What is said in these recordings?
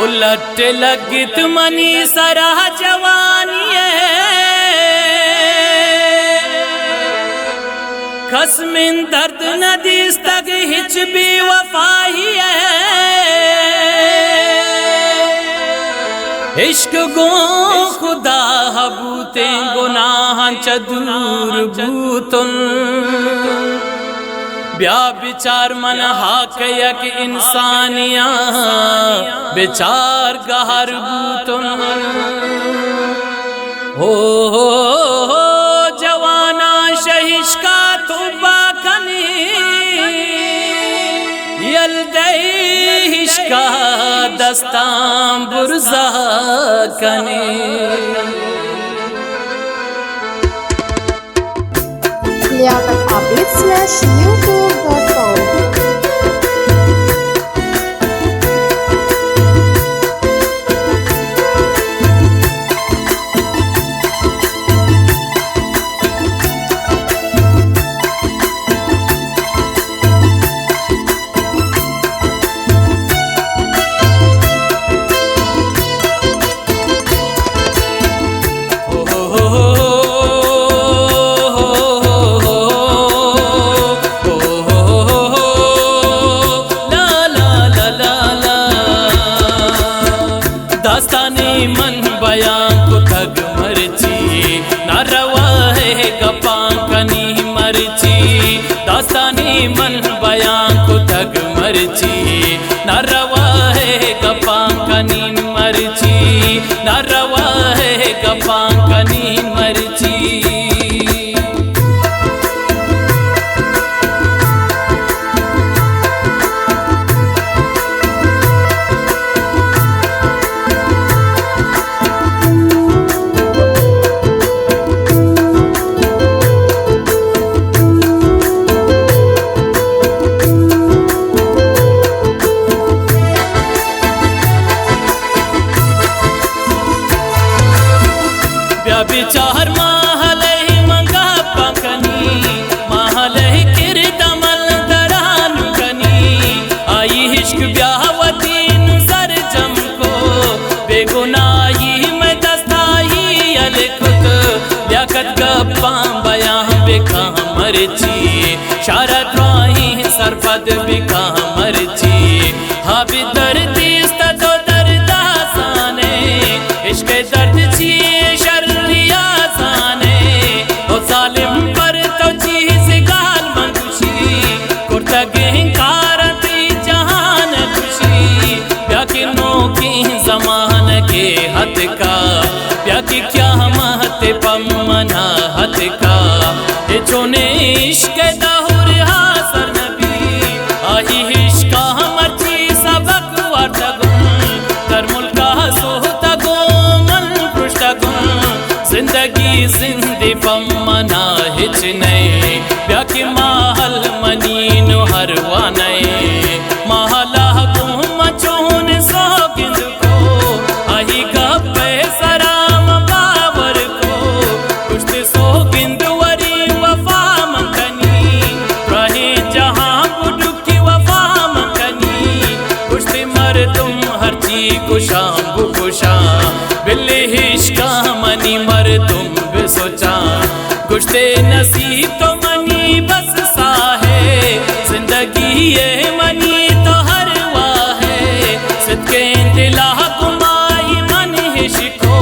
उलट लगित मनी सरह जवानी खसमिन दर्द नदीस तक हिच भी वफाही इश्क गो खुदा हबूते गुनाह चदूर बूतुन ब्या बिचार मन हाक यक इंसानिया बिचार गहर बूतुन हो जवाना शहिश का तुबा कनी यल्दे हिशका दस्तां बुरजा कनी liaqatabid.youtube.com दास्तानी मन बयां को तग मरची न रवा है गपां कनी मरची दास्तानी मन बयां को तग मरची न रवा है गपां कनी मरची न रवा है गपां कनी मरची बिचार महलहि मंगा पकनी महलहि किरदमल दरान कनी आई हिश्क ब्याहवतीन सर जम को बेगुनाही में दस्ताही अलखुत लियाकत गप्पां बयां बिका मरची शारत राही सरफद बिका मरची हाबि दर्दिस तो दर्द आसाने इश्क दर्द छी जालिम पर तो चीज गाल मंगुशी कुर्तगे कारती जहान खुशी प्याकी नोकी जमान के हथ का प्याकी क्या महत पमना हथ का ये चोने इश्क दहुर हासर नबी आही हिश्का मर्ची सबक वार्तगुन कर मुल्का सोहता गो मन पृष्ठगुन जिंदगी जिंदी पमना हिच नए ब्याकी महल मनीन हरवा नए महला गुम चोन सौगिंद को आही गप्पे सराम बावर को कुछ सौगिंद वरी वफा मंगनी रहे जहां बुडुकी वफा मंगनी कुछ मर तुम हर चीज कुशां बुकुशां बिल्ली हिश्का मनी मर तुम सोचा कुछ नसीब तो मनी बस सा है जिंदगी ये मनी तो हर वाह है सिद्के दिला कुमाई मन हिशको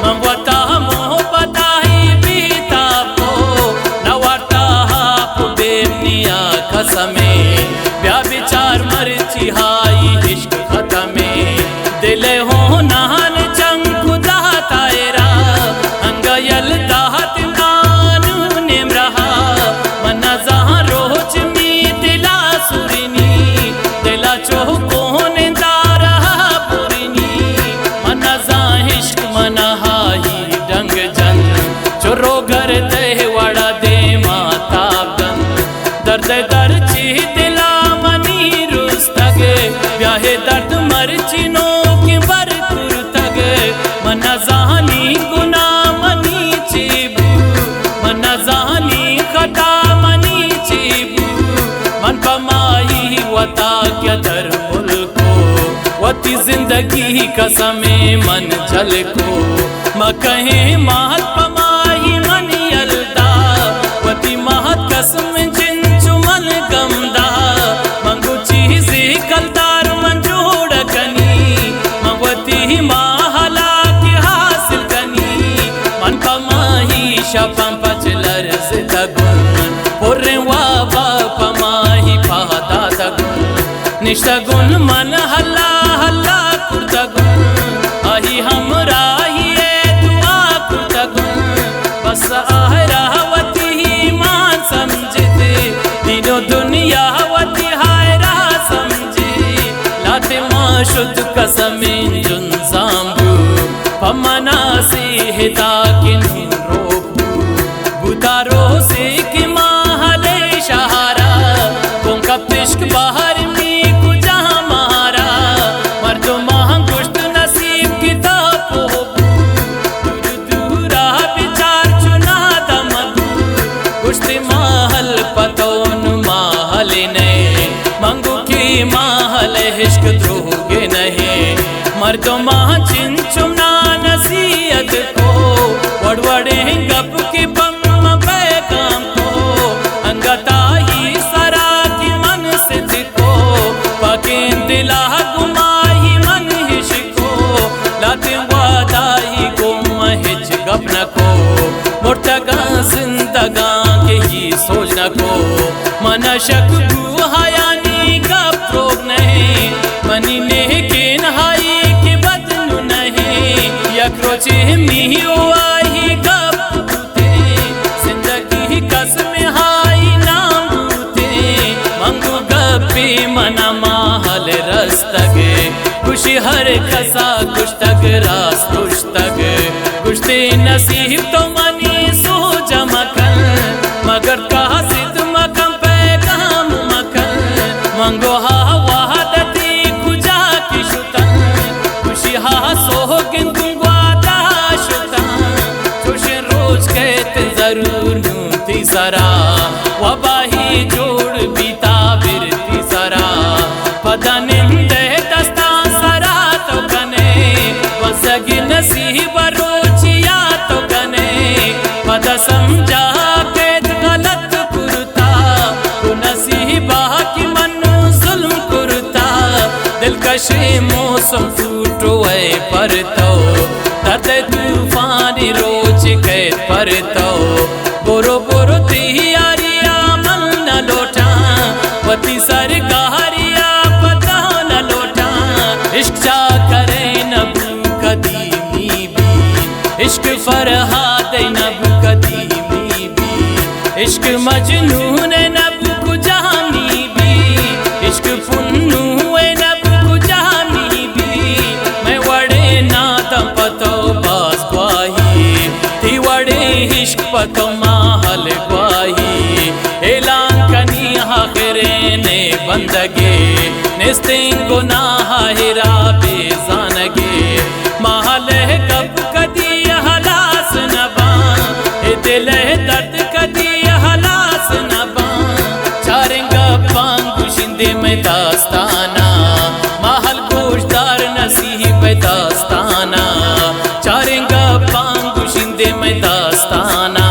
ममवता मोहब्बता ही बीता को नवाता बेनिया कसमे ब्या बिचार मरची हाई इश्क खतमे दिल हो नान चंग खुदा तायरा अंगयल दाहत नानू नेम रहा मना जहाँ रोच में दिला सुरनी दिला चौकोन दारा पुरनी मना जहाँ इश्क मना हाई डंग जन चोरो घर दे वड़ा दे माता गन दर्द दर्ची दिला मनी रुस्तगे ब्याहे दर्द मर्ची नो की बर तगे मना जानी गुना मनी चीबू मना जानी खता मनी जिंदगी कसमे मन जल को मकहे महत पमाही मन यलदा वती महत कसम जिंचु मन गमदा मंगु चीज़ी कलदार मंजूड़ कनी मंगवती महला की हासिल कनी मन पमाही शपम पचलर से तगुन पुर्रे वाबा पमाही पादा तगुन निष्ठगुन मन हल्ला हल्ला कुर्तगुन आही हमरा ही दुआ कुर्तगुन बस आहरावती ही मान समझते तीनों दुनिया वती हायरा समझे लाते माँ शुद्ध कसमें जुन सांबू पमना से हिता किन रोकू बुतारो से कि माहले शहारा तुम कब इश्क बाहर महल इश्क द्रोगे नहीं मर्दों माँ चिंचुमना नसीहत को वड़वड़े गप के बम पैगाम को अंगता ही सरा की मन सिद्ध को पाके दिला गुमाही मन हिश को लाते वादा ही गुम हिच गप न को मुर्तगा जिंदगा के ही सोच न को मन शक गुहायानी गप रोग नहीं मनी ने के नहाई के बदलू नहीं यक्रोचे मी आई गप जिंदगी कसम हाई नाम बूते मंगू गपे मना माहल रस्तगे खुशी हर कसा कुछ तक रास कुछ तक कुछते नसीब तो मनी सो जमकन मगर कहा सिद्ध मकम पैगाम मकन मंगो हा वहादती कुजा की शुतन खुशी हा सोहगिन गुंगवादा शुतन खुशी रोज कहते जरूर नूती सरा वबाही जोड़ बीता बिरती सरा पदनिंदे दस्तान सरा तो कने वसगी नसीब रोचिया तो कने पद समझा के गलत कुरता तू नसीबा की मनु जुल्म कुरता दिलकशी मौसम टूटो है पर तो दर्द तूफानी रोज कैद पर तो बोरो बोरो तियारिया मन न लौटा वती सरकारिया पता न लौटा इश्क जा करे नबू कदीमी भी इश्क फरहाद नबू कदीमी भी इश्क मजनून नबू को जानी भी इश्क पुन्नू नबू को जानी भी मैं वड़े नादम पतो बास ग्वाही ती वड़े इश्क पतो माहल ग्वाही ऐलान कनी आखिरे ने बंदगे निस्तिंग गुनाह हिरा बेजानगे माहल कब कदी हलास नबा ए दिल दर्द कदी हलास नबा चारेंगा पांगु शिंदे में दास्ताना महल गोशदार नसीब दास्ताना चारेंगा पांगु शिंदे में दास्ताना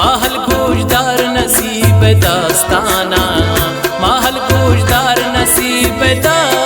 महल गोशदार नसीब दास्ताना महल गोशदार नसीब दास्ताना।